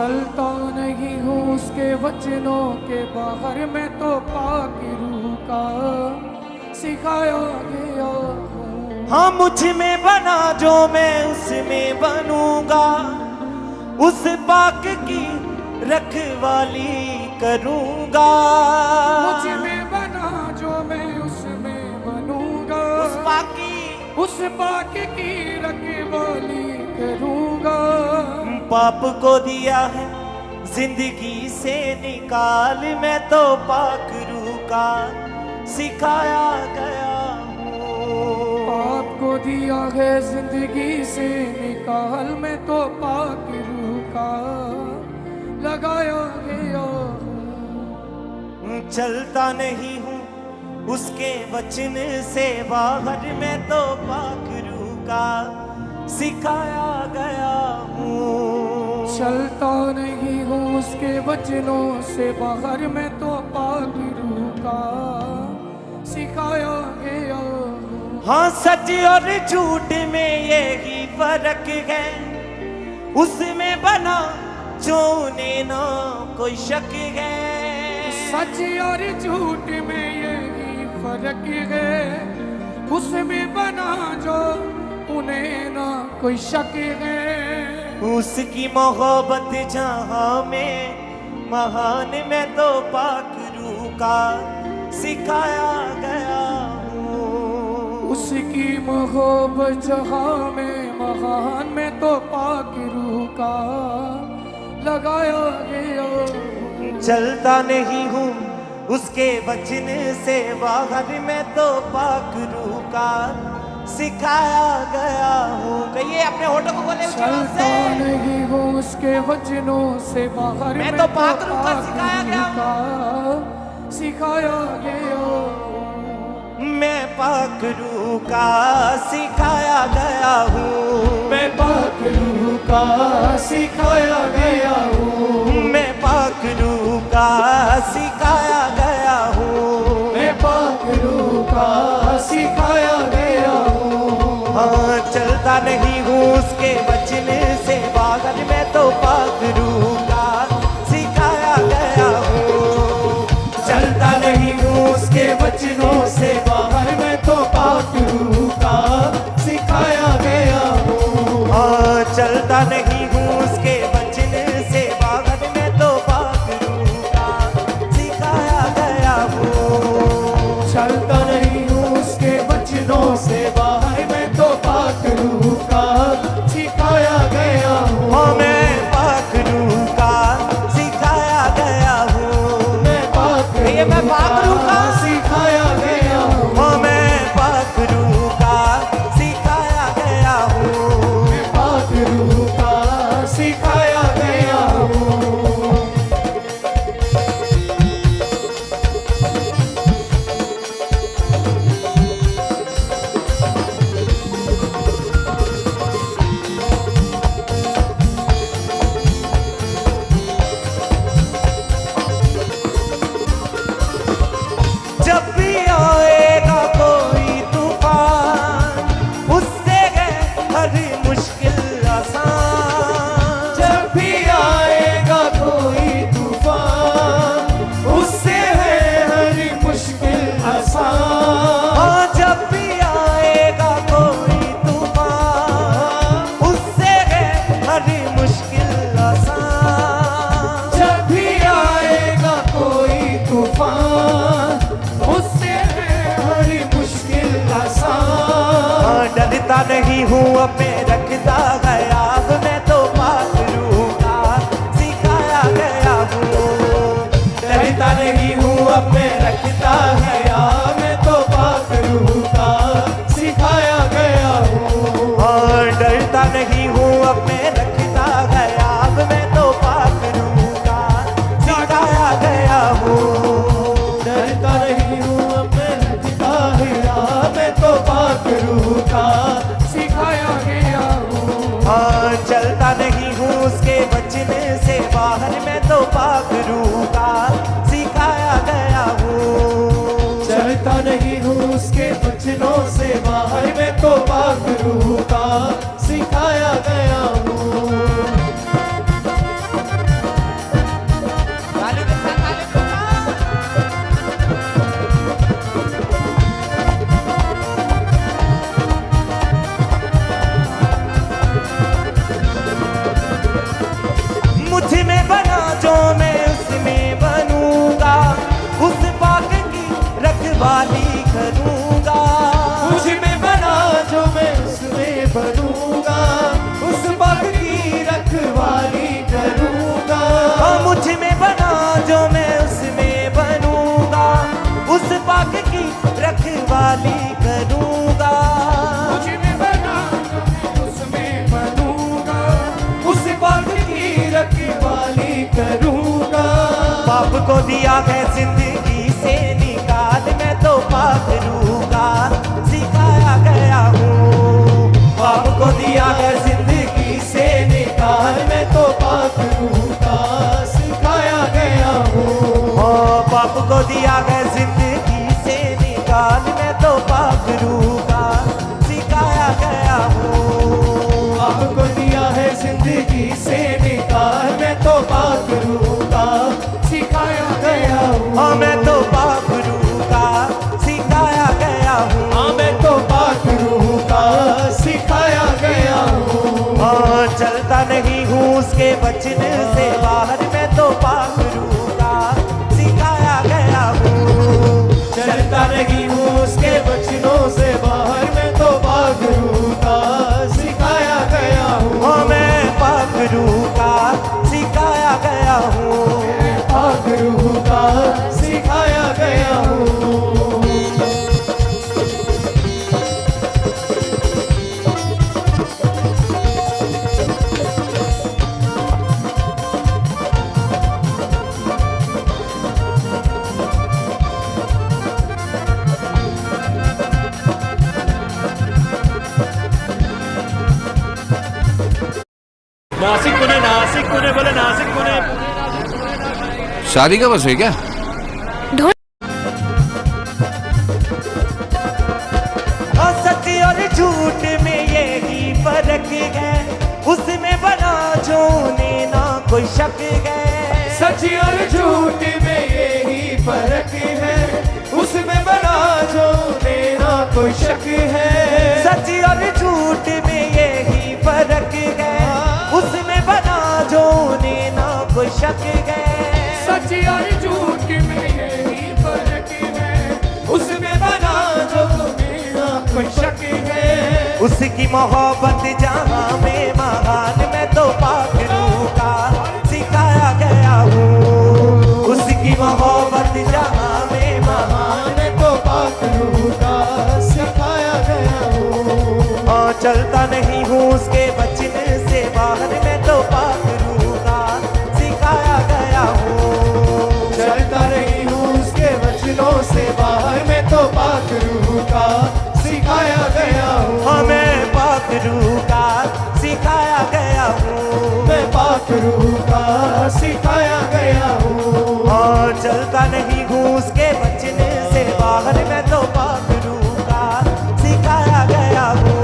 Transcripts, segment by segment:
चलता नहीं हूँ उसके वचनों के बाहर, मैं तो पाक रूह का सिखाया गया हूँ। हाँ मुझ में बना जो मैं उसमें बनूंगा, उस पाक की रखवाली करूंगा। मुझ में बना जो मैं उसमें बनूंगा, उस पाक की रखवाली करूंगा। पाप को दिया है जिंदगी से निकाल, मैं तो पाक रूह का सिखाया गया हूँ। पाप को दिया है जिंदगी से निकाल, मैं तो पाक रूह का लगाया गया हूँ। चलता नहीं हूँ उसके वचन से बाहर, मैं तो पाक रूह का सिखाया गया हूँ। चलता नहीं हूँ उसके वचनों से बाहर, मैं तो पाक रूह का सिखाया गया हूँ। हाँ सच और झूठ में यही फर्क है, उसमें बना जो उन्हें ना कोई शक है। सच और झूठ में यही फर्क है, उसमें बना जो उन्हें ना कोई शक है। उसकी मोहब्बत जहाँ में महान, मैं तो पाक रूह का सिखाया गया हूँ। उसकी मोहब्बत जहाँ में महान, मैं तो पाक रूह का लगाया गया हूँ। चलता नहीं हूँ उसके वचन से बाहर, मैं तो पाक रूह का सिखाया गया हूँ। कहिए अपने होठों को बोले ऊंची आवाज चलता से। नहीं हूँ उसके वचनों से बाहर, मैं तो पाक रूह का सिखाया गया हूँ। मैं पाक रूह का सिखाया गया हूँ। मैं पाक रूह का सिखाया गया हूँ। मैं पाक रूह का सिखाया गया हूँ। मैं पाक रूह का सिखाया गया हूँ। हाँ चलता नहीं हूँ उसके वचन से बाहर, मैं तो पाक रूह का सिखाया गया हूँ। चलता नहीं हूँ उसके वचनों से बाहर, मैं तो पाक रूह का सिखाया गया हूँ। हाँ चलता नहीं हूँ उसके वचन से बाहर, मैं तो पाक रूह का सिखाया गया हूँ। चलता नहीं हूँ उसके वचनों से बाहर, मैं तो पाक रूह का सिखाया गया हूँ। हाँ मैं पाक रूह का सिखाया गया हूँ। मैं पाक रूह का सिखाया गया हूँ। हाँ मैं पाक रूह का सिखाया गया हूँ। मैं पाक रूह का सिखाया गया हूँ। जब भी आएगा कोई तूफान, उससे है हर मुश्किल आसान। जब भी आएगा कोई तूफान, उससे है हर मुश्किल आसान। हाँ जब भी आएगा कोई तूफान, उससे है हर मुश्किल आसान। जब भी आएगा कोई तूफान, उससे है हर मुश्किल आसान। हाँ डरता नहीं हूँ अब मैं रखता गया, मैं तो पाक रूह का सिखाया गया हूँ। डरता नहीं हूँ अब मैं रखता गया, मैं तो पाक रूह का सिखाया गया हूँ। हाँ डरता नहीं हूँ अब मैं रखता गया, मैं तो पाक रूह का सिखाया गया हूँ। डरता नहीं हूँ अब मैं रखता गया, मैं तो पाक रूह का सिखाया गया हूँ। में बना जो मैं उसमें बनूंगा, उस पाक की रखवाली करूंगा। मुझ में बना जो मैं उसमें बनूंगा, उस पाक की रखवाली करूंगा। मुझ में बना जो मैं उसमें बनूंगा, उस पाक की रखवाली करूंगा। मुझ में बना जो मैं उसमें बनूंगा, उस पाक की रखवाली करूंगा। बाप को दिया है जिंदगी से निकाल, मैं तो पाक रूह का सिखाया गया हूँ। बाप को दिया है जिंदगी से निकाल, मैं तो पाक रूह का सिखाया गया हूँ। बाप को दिया है जिंदगी से निकाल, मैं तो पाक रूह का सिखाया गया हूँ। बाप को दिया है जिंदगी से निकाल, मैं तो पाक रूह का सिखाया गया हूँ। मैं तो पाक रूह का सिखाया गया हूँ। मैं तो पाक रूह का सिखाया गया हूँ। चलता नहीं हूँ उसके वचन से बाहर, मैं तो पाक रूह का सिखाया गया हूँ। चलता नहीं हूँ उसके वचनों से बाहर, मैं तो पाक रूह का सिखाया गया हूँ। मैं पाक रूह का सिखाया गया हूँ। पाक रूह का सिखाया गया हूँ। नासिक पुणे बोले नासिक पुणे। शादी का बस है क्या? सच और झूठ में यही फर्क है, उसमें बना जोने ना कोई शक है। सच और झूठ में यही फर्क है, उसमें बना जो मेरा कोई शक है। सच और झूठ में यही फर्क है, उसमें बना जोने ना कोई शक है। सच और झूठ में यही फर्क है, उसमें बना जो मेरा कोई शक है। उसकी मोहब्बत जहाँ में महान, मैं तो पाक रूह का सिखाया गया हूँ। उसकी मोहब्बत जहाँ में महान, मैं तो पाक रूह का सिखाया गया हूँ। चलता नहीं हूँ उसके वचन से बाहर, मैं तो पाक रूह का सिखाया गया हूँ। चलता नहीं हूँ उसके वचनों से बाहर, मैं तो पाक रूह का सिखाया गया हूँ। मैं पाक रूह का सिखाया गया हूँ। मैं पाक रूह का सिखाया गया हूँ। चलता नहीं हूँ उसके वचन से बाहर, मैं तो पाक रूह का सिखाया गया हूँ।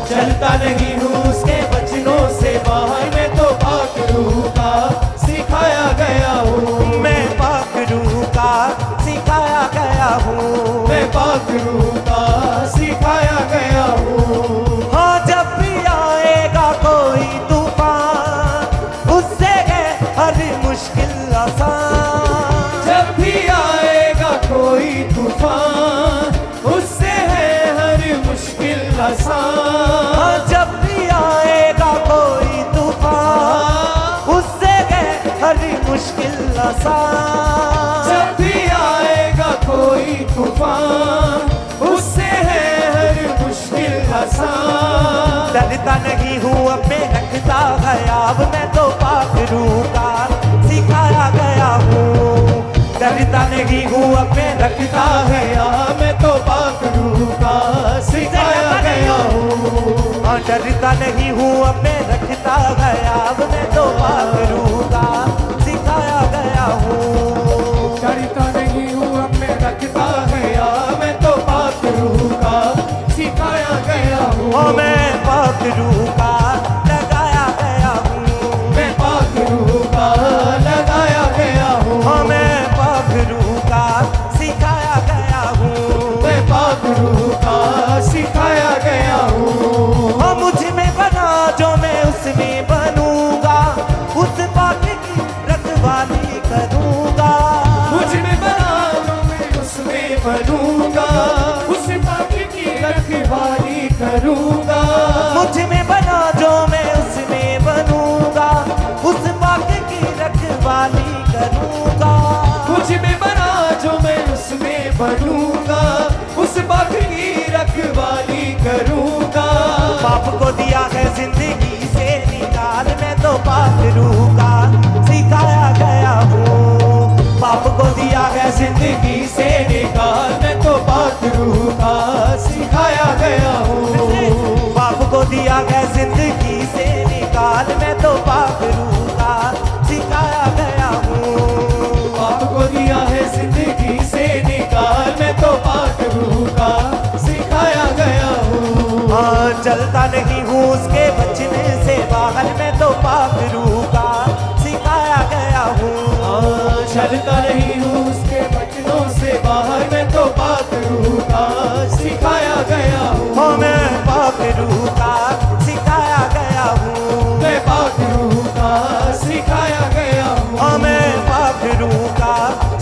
चलता नहीं हूँ उसके वचनों से बाहर, मैं तो पाक रूह का सिखाया गया हूँ। मैं पाक रूह का सिखाया गया हूँ। मैं पाक रूह का सिखाया गया हूँ। जब भी आएगा कोई तूफान, उससे है हर मुश्किल आसान। जब भी आएगा कोई तूफान, उससे है हर मुश्किल आसान। जब भी आएगा कोई तूफान, उससे है हर मुश्किल आसान। जब भी आएगा कोई तूफान, उससे है हर मुश्किल आसान। डरता नहीं हूँ अब मैं रखता ख्याब, मैं तो पाक रूह का सिखाया गया हूँ। डरता नहीं हूँ अब मैं रखता है, मैं तो पाक रूह का सिखाया गया हूँ। डरता नहीं हूँ अब मैं रखता ख्याब, मैं तो पाक रूह का सिखाया गया हूँ। डरता नहीं हूँ अब मैं रखता गया मैं तो पाक रूह का सिखाया गया हूँ। मैं पाक रूह का लगाया गया हूँ। मैं पाक रूह का लगाया गया हूँ। मैं पाक रूह का सिखाया गया हूँ। मैं पाक रूह का सिखाया गया हूँ। मुझ में बना जो मैं उसमें बनूंगा, उस पाक बाप को दिया है जिंदगी से निकाल, मैं तो पाक रूह का सिखाया गया हूँ। बाप को दिया है जिंदगी से निकाल, मैं तो पाक रूह का सिखाया गया हूँ। बाप को दिया है जिंदगी से निकाल, मैं तो पाक रूह का सिखाया गया हूँ। बाप को दिया है जिंदगी से निकाल, मैं तो पाक रूह का सिखाया गया हूँ। हाँ, चलता नहीं हूँ उसके बचने से बाहर, मैं तो पाक रूह का सिखाया गया हूँ। चलता नहीं हूँ उसके बचनों से बाहर, मैं तो पाक रूह का सिखाया गया हूँ। हाँ, मैं पाक रूह का सिखाया गया हूँ। मैं पाक रूह का सिखाया गया हूँ। हाँ, मैं पाक रूह का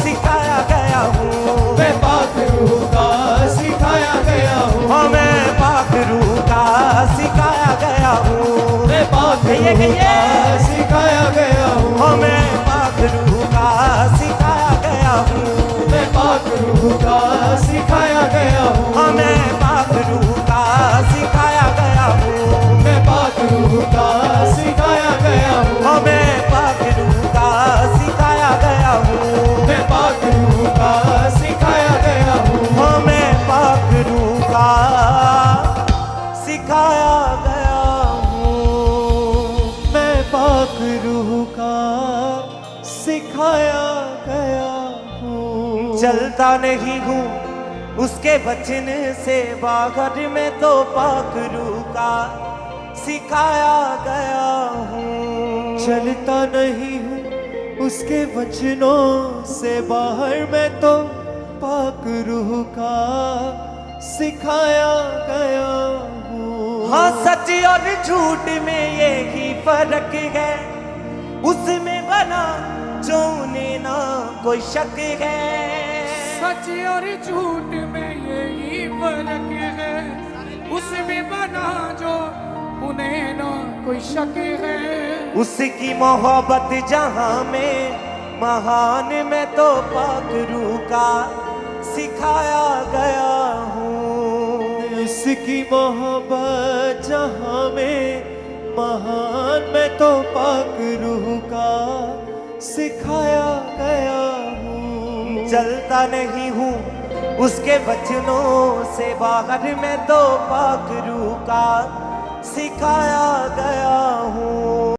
सिखाया गया हूँ। मैं पाक रूह का सिखाया गया हूँ। हाँ, मैं पाक रूह का सिखाया गया हूँ। मैं पाक रूह का सिखाया गया हूँ। हाँ, मैं पाक रूह का सिखाया गया हूँ। मैं पाक रूह का सिखाया गया हूँ। हाँ, मैं पाक रूह का सिखाया गया हूँ। मैं पाक रूह का सिखाया गया हूँ। हाँ, मैं पाक रूह का सिखाया गया हूँ। मैं पाक रूह का सिखाया गया हूँ। हाँ, मैं पाक रूह का सिखाया गया हूँ। मैं पाक रूह का सिखाया गया हूँ। चलता नहीं हूँ उसके वचन से बाहर, में तो पाक रूह का सिखाया गया हूँ। चलता नहीं हूँ उसके वचनों से बाहर, मैं तो पाक रूह का सिखाया गया हूँ। हाँ, सच और झूठ में यही फर्क है, उसमें बना जो उन्हें ना कोई शक है। सच और झूठ में यही फर्क है, उसमें बना जो उन्हें ना कोई शक है। उसकी मोहब्बत जहां में महान, में तो पाक रूह का सिखाया गया हूँ। उसकी मोहब्बत जहाँ में महान, मैं तो पाक रूह का सिखाया गया हूँ। चलता नहीं हूँ उसके वचनों से बाहर, में तो पाक रूह का सिखाया गया हूँ।